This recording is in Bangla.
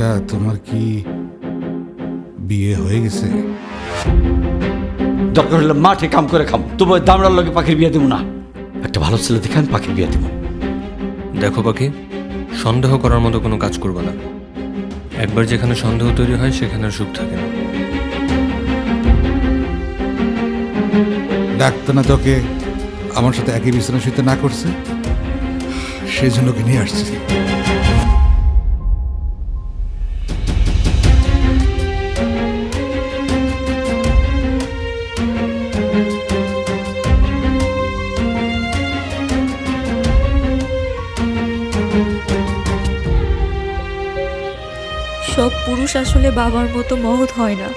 আচ্ছা, তোমার কি বিয়ে হয়ে গেছে? দরকার হলে মাঠে কাম করে খাম, তবু ওই দামড়ার লগে পাখির বিয়ে দেবো না। একটা ভালো ছেলে দেখে আমি পাখির বিয়ে দেবো। দেখো পাখি, সন্দেহ করার মতো কোনো কাজ করবে না। একবার যেখানে সন্দেহ তৈরি হয় সেখানে আর সুখ থাকে না। ডাক্তার না তোকে আমার সাথে একই বিছানা শুতে না করছে, সেই জন্য ওকে নিয়ে আসছি। সব পুরুষ আসলে বাবার মতো মহৎ হয় না।